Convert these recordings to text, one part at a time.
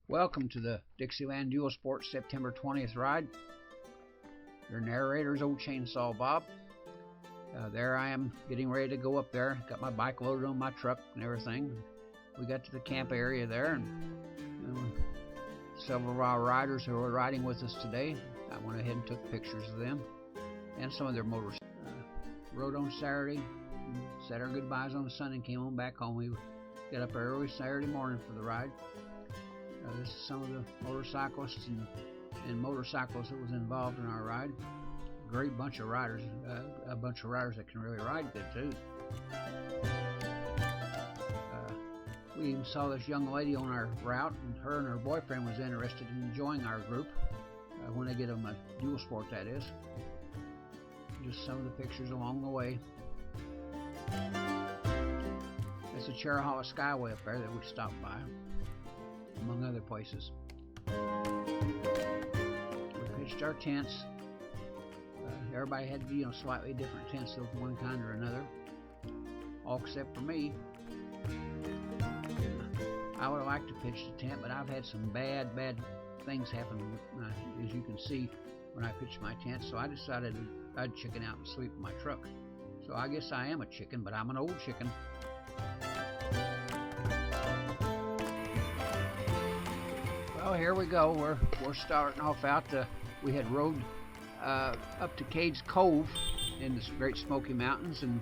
Welcome to the Dixieland Dual Sports September 20th ride. Your narrator is old Chainsaw Bob. There I am getting ready to go up there. Got my bike loaded on my truck and everything. We got to the camp area there, and several of our riders who were riding with us today, I went ahead and took pictures of them and some of their motorcycles. Rode on Saturday, said our goodbyes on Sunday, and came on back home. We got up early Saturday morning for the ride. This is some of the motorcyclists and motorcycles that was involved in our ride. Great bunch of riders, a bunch of riders that can really ride good too. We even saw this young lady on our route, and her boyfriend was interested in joining our group when they get them a dual sport, that is. Just some of the pictures along the way. It's the Cherahalla Skyway up there that we stopped by, among other places. We pitched our tents. Everybody had slightly different tents of one kind or another, all except for me. I would have liked to pitch the tent, but I've had some bad things happen, as you can see, when I pitched my tent, so I decided I'd chicken out and sleep in my truck. So I guess I am a chicken, but I'm an old chicken. Well, here we go. We're starting off out. We had rode up to Cades Cove in the Great Smoky Mountains, and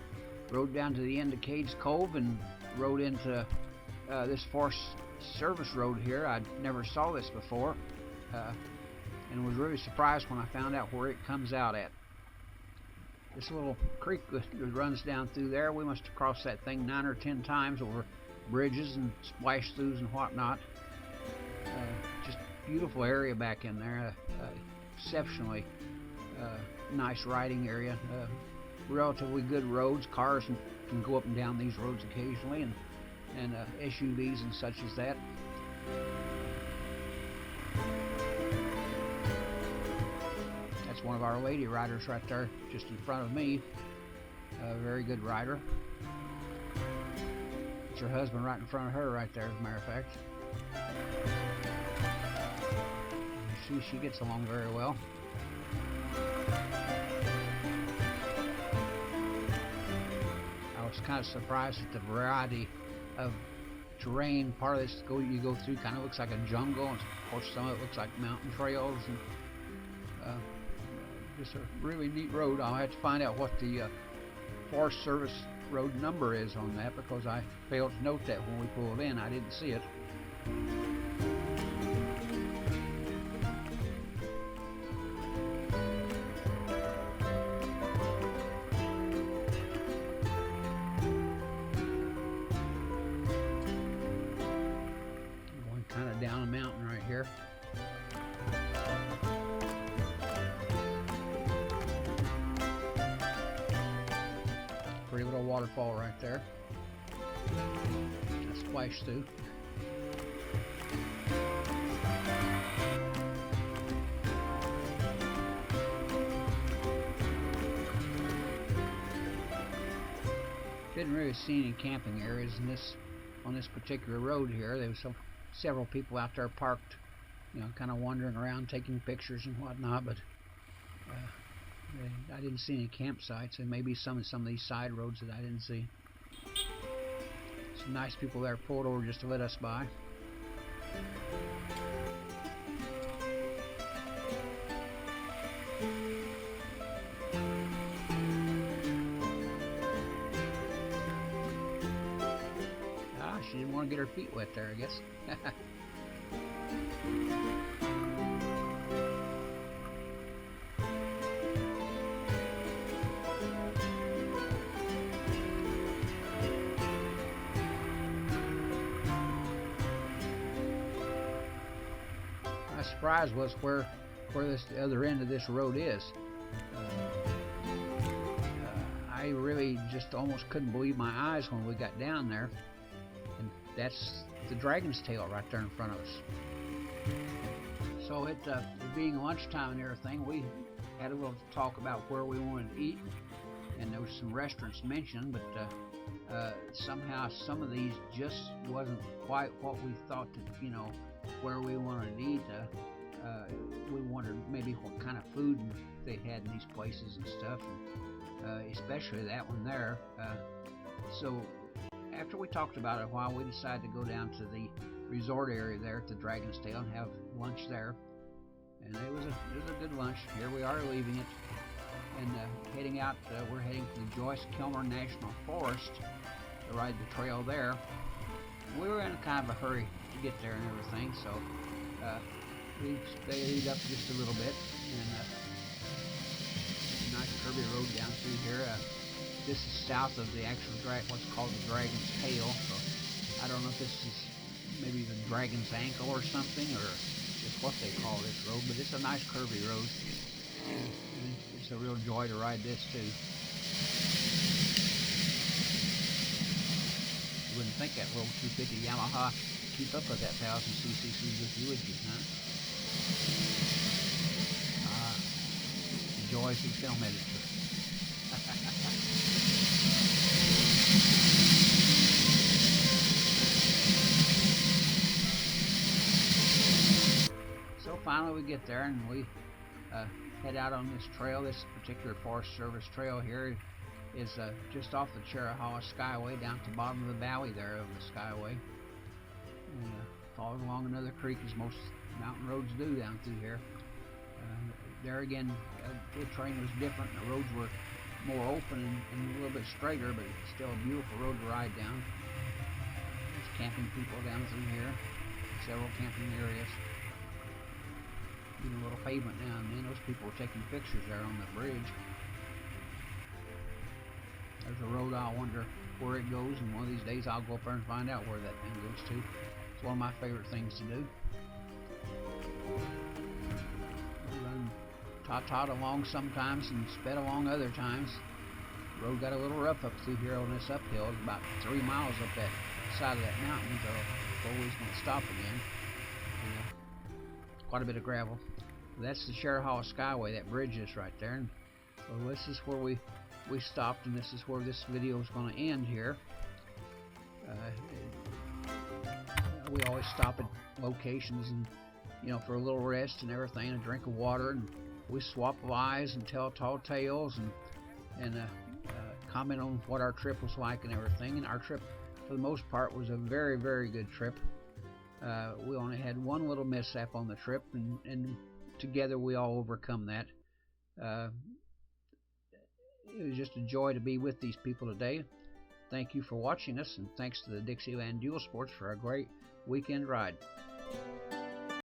rode down to the end of Cades Cove and rode into this Forest Service road here. I never saw this before, and was really surprised when I found out where it comes out at. This little creek that runs down through there, we must have crossed that thing 9 or 10 times over bridges and splash-throughs and whatnot. Just beautiful area back in there. Exceptionally nice riding area. Relatively good roads. Cars can go up and down these roads occasionally, and SUVs and such as that. That's one of our lady riders right there, just in front of me. A very good rider. It's her husband right in front of her right there, as a matter of fact. She gets along very well. I was kind of surprised at the variety of terrain. Part of this you go through kind of looks like a jungle, and of course some of it looks like mountain trails, and just a really neat road. I'll have to find out what the Forest Service road number is on that, because I failed to note that when we pulled in. I didn't see it. Going kind of down a mountain right here. Pretty little waterfall right there. A splash through. Didn't really see any camping areas on this particular road here. There was several people out there parked, kind of wandering around taking pictures and whatnot, but I didn't see any campsites, and maybe some of these side roads that I didn't see. Some nice people there pulled over just to let us by. She didn't want to get her feet wet there, I guess. My surprise was where the other end of this road is. I really just almost couldn't believe my eyes when we got down there. And that's the Dragon's Tail right there in front of us. So it being lunchtime and everything, we had a little talk about where we wanted to eat, and there was some restaurants mentioned, but somehow some of these just wasn't quite what we thought that, where we wanted to eat. We wondered maybe what kind of food they had in these places and stuff, and, especially that one there. So after we talked about it a while, we decided to go down to the resort area there at the Dragon's Tail and have lunch there. And it was a good lunch. Here we are leaving it and heading out. We're heading to the Joyce Kilmer National Forest to ride the trail there. We were in kind of a hurry to get there and everything, so we sped up just a little bit. And nice curvy road down through here. This is south of the actual what's called the Dragon's Tail. So I don't know if this is maybe the Dragon's Ankle or something, or just what they call this road, but it's a nice curvy road. And it's a real joy to ride this too. You wouldn't think that little 250 Yamaha keep up with that 1000cc Suzuki, would you, huh? The joys of film editor. So finally we get there and we head out on this trail. This particular Forest Service trail here is just off the Cherahawa Skyway down to the bottom of the valley there of the Skyway. And follows along another creek as most mountain roads do down through here. There again, the terrain was different. The roads were more open and a little bit straighter, but it's still a beautiful road to ride down. There's camping people down through here, several camping areas. Even a little pavement now and then. Those people were taking pictures there on the bridge. There's a road. I wonder where it goes, and one of these days I'll go up there and find out where that thing goes to. It's one of my favorite things to do. We run tot along sometimes and sped along other times. The road got a little rough up through here on this uphill. It's about 3 miles up that side of that mountain, so the always going to stop again. And, quite a bit of gravel. That's the Cherahawa Skyway. That bridge is right there. And so this is where we stopped, and this is where this video is going to end here. We always stop at locations and for a little rest and everything, and a drink of water, and we swap lies and tell tall tales and comment on what our trip was like and everything. And our trip, for the most part, was a very, very good trip. We only had one little mishap on the trip, and together we all overcome that. It was just a joy to be with these people today. Thank you for watching us, and thanks to the Dixieland Dual Sports for a great weekend ride.